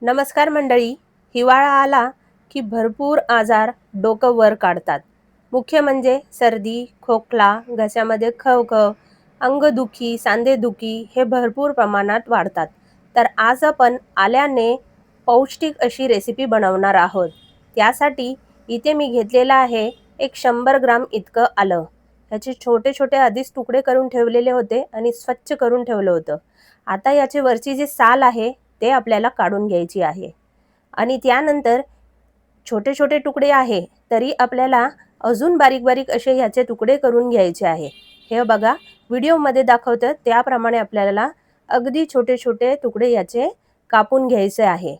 नमस्कार मंडळी. हिवाळा आला की भरपूर आजार डोकं वर काढतात. मुख्य म्हणजे सर्दी, खोकला, घशामध्ये खवखव, अंगदुखी, सांधेदुखी हे भरपूर प्रमाणात वाढतात. तर आज आपण आल्याने पौष्टिक अशी रेसिपी बनवणार आहोत. त्यासाठी इथे मी घेतलेलं आहे एक 100 ग्राम इतकं आलं. याचे छोटे छोटे आधीच तुकडे करून ठेवलेले होते आणि स्वच्छ करून ठेवलं होतं. आता याची वरची जी साल आहे ते आपल्याला काढून घ्यायची आहे. आणि त्यानंतर छोटे छोटे तुकडे आहे तरी आपल्याला अजून बारीक बारीक असे ह्याचे तुकडे करून घ्यायचे आहे. हे बघा, व्हिडिओमध्ये दाखवतं त्याप्रमाणे आपल्याला अगदी छोटे छोटे तुकडे याचे कापून घ्यायचे आहे.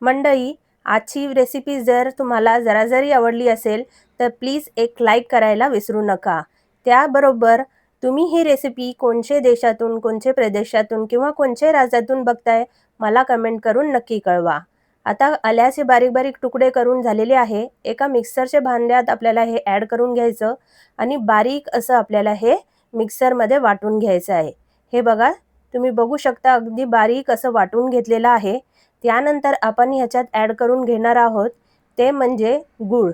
मंडळी, आजची रेसिपी जर तुम्हाला जरा जरी आवडली असेल तर प्लीज एक लाईक करायला विसरू नका. त्याबरोबर तुम्ही ही रेसिपी कोणत्या देशातून, कोणत्या प्रदेशातून किंवा कोणत्या राज्यातून बघताय मला कमेंट करून नक्की कळवा. आता आल्याचे बारीक बारीक तुकडे करून झालेले आहे. एका मिक्सरच्या भांड्यात आपल्याला हे ॲड करून घ्यायचं आणि बारीक असं आपल्याला हे मिक्सरमध्ये वाटून घ्यायचं आहे. हे बघा, तुम्ही बघू शकता अगदी बारीक असं वाटून घेतलेलं आहे. त्यानंतर आपण ह्याच्यात ॲड करून घेणार आहोत ते म्हणजे गूळ.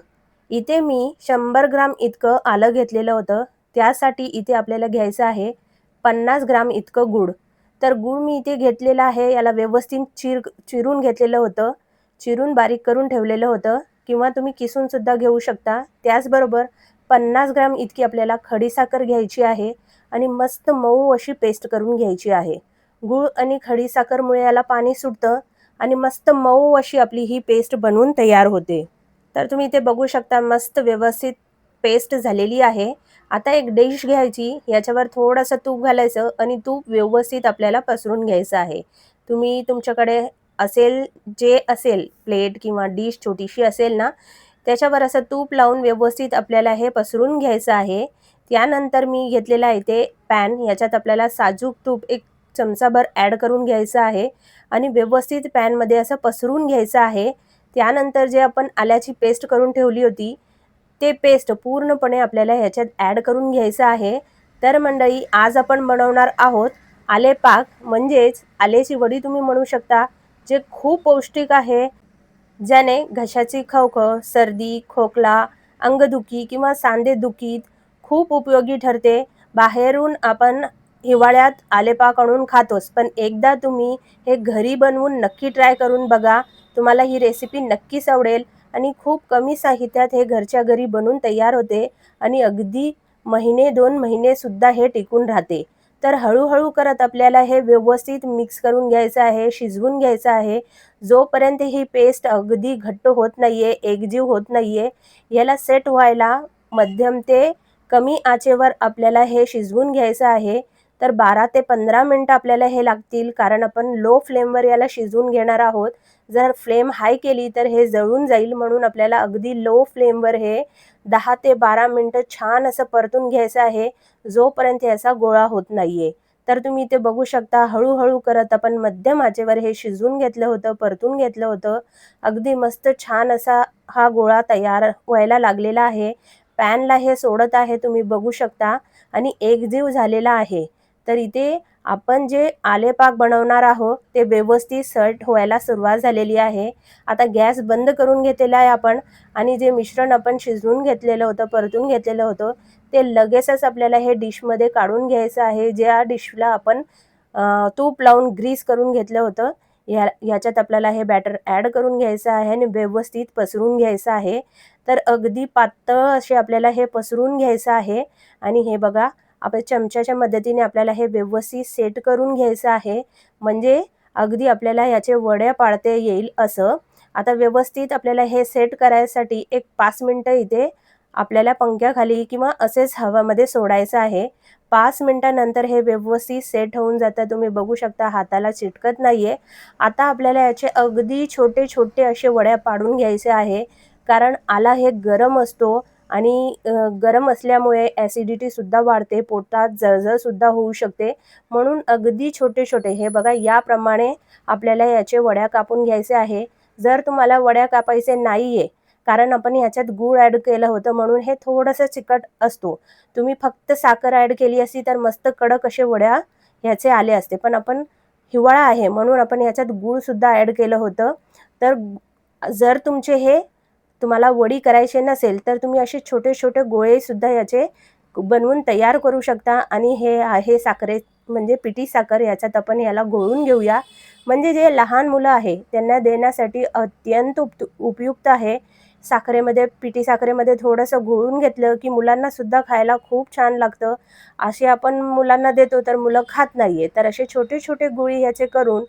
इथे मी 100 ग्राम इतकं आलं घेतलेलं होतं. त्यासाठी इथे आपल्याला घ्यायचं आहे 50 ग्राम इतकं गूळ. तर गूळ मी इथे घेतलेला आहे. याला व्यवस्थित चिरून घेतलेलं होतं. चिरून बारीक करून ठेवलेलं होतं किंवा तुम्ही किसून सुद्धा घेऊ शकता. त्याचबरोबर 50 ग्राम इतकी आपल्याला खडीसाखर घ्यायची आहे आणि मस्त मऊ अशी पेस्ट करून घ्यायची आहे. गूळ आणि खडीसाखरमुळे याला पाणी सुटतं आणि मस्त मऊ अशी आपली ही पेस्ट बनवून तयार होते. तर तुम्ही इथे बघू शकता मस्त व्यवस्थित पेस्ट झालेली आहे. आता एक डिश घ्यायची, याच्यावर थोडंसं तूप घालायचं आणि तूप व्यवस्थित आपल्याला पसरून घ्यायचं आहे. तुम्ही तुमच्याकडे असेल, जे असेल प्लेट किंवा डिश छोटीशी असेल ना, त्याच्यावर असं तूप लावून व्यवस्थित आपल्याला हे पसरून घ्यायचं आहे. त्यानंतर मी घेतलेला आहे ते पॅन. याच्यात आपल्याला साजूक तूप एक चमचाभर ॲड करून घ्यायचं आहे आणि व्यवस्थित पॅनमध्ये असं पसरून घ्यायचं आहे. त्यानंतर जे आपण आल्याची पेस्ट करून ठेवली होती ते पेस्ट पूर्णपणे आपल्याला ह्याच्यात ॲड करून घ्यायचं आहे. तर मंडळी, आज आपण बनवणार आहोत आले पाक, म्हणजेच आल्याची वडी तुम्ही म्हणू शकता, जे खूप पौष्टिक आहे, ज्याने घशाची खवखव, सर्दी, खोकला, अंगदुखी किंवा सांधेदुखीत खूप उपयोगी ठरते. बाहेरून आपण हिवाळ्यात आलेपाक आणून खातोच, पण एकदा तुम्ही हे घरी बनवून नक्की ट्राय करून बघा. तुम्हाला ही रेसिपी नक्कीच आवडेल आणि खूप कमी साहित्यात हे घरच्या घरी बनून तयार होते आणि अगदी महिने 2 महिनेसुद्धा हे टिकून राहते. तर हळूहळू करत आपल्याला हे व्यवस्थित मिक्स करून घ्यायचं आहे, शिजवून घ्यायचं आहे. जोपर्यंत ही पेस्ट अगदी घट्ट होत नाहीये, एकजीव होत नाहीये, याला सेट व्हायला मध्यम ते कमी आचेवर आपल्याला हे शिजवून घ्यायचं आहे. तर 12 ते 15 मिनिटं आपल्याला हे लागतील, कारण आपण लो फ्लेमवर याला शिजवून घेणार आहोत. जर फ्लेम हाय केली तर हे जळून जाईल, म्हणून आपल्याला अगदी लो फ्लेमवर हे 10 ते 12 मिनिटं छान असं परतून घ्यायचं आहे, जोपर्यंत याचा गोळा होत नाहीये. तर तुम्ही इथे बघू शकता हळूहळू करत आपण मध्यम आचेवर हे शिजवून घेतलं होतं, परतून घेतलं होतं. अगदी मस्त छान असा हा गोळा तयार व्हायला लागलेला आहे. पॅनला हे सोडत आहे, तुम्ही बघू शकता, आणि एकजीव झालेला आहे. तर इथे आपण जे आले पाक बनवणार आहोत ते व्यवस्थित सेट व्हायला सुरुवात झालेली आहे. आता गॅस बंद करून घेतलेला आहे आपण आणि जे मिश्रण आपण शिजवून घेतलेलं होतं, परतून घेतलेलं होतं, ते लगेचच आपल्याला हे डिशमध्ये काढून घ्यायचं आहे. ज्या डिशला आपण तूप लावून ग्रीस करून घेतलं होतं, ह्याच्यात आपल्याला हे बॅटर ॲड करून घ्यायचं आहे आणि व्यवस्थित पसरून घ्यायचं आहे. तर अगदी पातळ असे आपल्याला हे पसरून घ्यायचं आहे आणि हे बघा, आपल्या चमच्याच्या मदतीने आपल्याला हे व्यवस्थित सेट करून घ्यायचं आहे, म्हणजे अगदी आपल्याला याचे वड्या पाडता येईल असं. आता व्यवस्थित आपल्याला हे सेट करायसाठी एक 5 मिनिटं इथे आपल्याला पंख्याखाली किंवा असेच हवामध्ये सोडायचं आहे. 5 मिनिटानंतर हे व्यवस्थित सेट होऊन जातं. तुम्ही बघू शकता हाताला चिटकत नाहीये. आता आपल्याला याचे अगदी छोटे छोटे असे वड्या पाडून घ्यायचे आहे, कारण आला हे गरम असतो आणि गरम असल्यामुळे ॲसिडिटीसुद्धा वाढते, पोटात जळजळसुद्धा होऊ शकते. म्हणून अगदी छोटे छोटे हे बघा याप्रमाणे आपल्याला याचे वड्या कापून घ्यायचे आहे. जर तुम्हाला वड्या कापायचे नाहीये, कारण आपण ह्याच्यात गूळ ॲड केलं होतं म्हणून हे थोडंसं चिकट असतो. तुम्ही फक्त साखर ॲड केली असती तर मस्त कडक असे वड्या ह्याचे आले असते, पण आपण हिवाळा आहे म्हणून आपण याच्यात गूळ सुद्धा ॲड केलं होतं. तर जर तुमचे हे तुम्हाला वडी करायचे नसेल तर तुम्ही असे छोटे छोटे गोळे सुद्धा याचे बनवून तयार करू शकता आणि हे आहे साखरे म्हणजे पिठी साखर, याच्यात आपण याला घोळून घेऊया. म्हणजे जे लहान मुलं आहे त्यांना देण्यासाठी अत्यंत उपयुक्त आहे. पिठी साखरेमध्ये थोडंसं घोळून घेतलं की मुलांना सुद्धा खायला खूप छान लागतं. असे आपण मुलांना देतो तर मुलं खात नाहीये, तर असे छोटे छोटे गोळी ह्याचे करून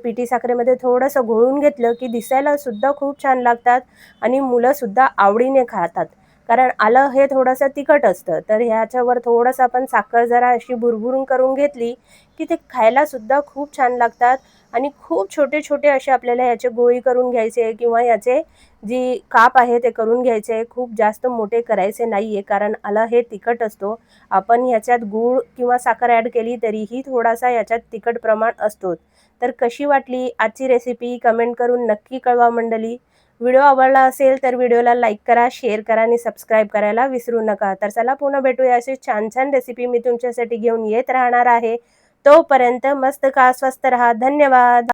पिठी साखरेमध्ये थोडंसं घोळून घेतलं की दिसायला सुद्धा खूप छान लागतात आणि मुलं सुद्धा आवडीने खातात. कारण आलं हे थोडंसं तिखट असतं, तर ह्याच्यावर थोडंसं आपण साखर जरा अशी भुरभुरून करून घेतली की ते खायला सुद्धा खूप छान लागतात. आणि खूप छोटे छोटे असे आपल्याला याचे गोळी करून घ्यायचे किंवा याचे जी काप आहे ते करून घ्यायचे. खूप जास्त मोठे करायचे नाहीये, कारण आलं हे तिखट असतो. आपण ह्याच्यात गूळ किंवा साखर ॲड केली तरीही थोडासा याच्यात तिखट प्रमाण असतोच. तर कशी वाटली आजची रेसिपी कमेंट करून नक्की कळवा मंडळी. व्हिडिओ आवडला असेल तर व्हिडिओला लाईक करा, शेअर करा आणि सबस्क्राईब करायला विसरू नका. तर चला पुन्हा भेटूया अशी छान छान रेसिपी मी तुमच्यासाठी घेऊन येत राहणार आहे. तोपर्यंत मस्त खा, स्वस्त रहा. धन्यवाद.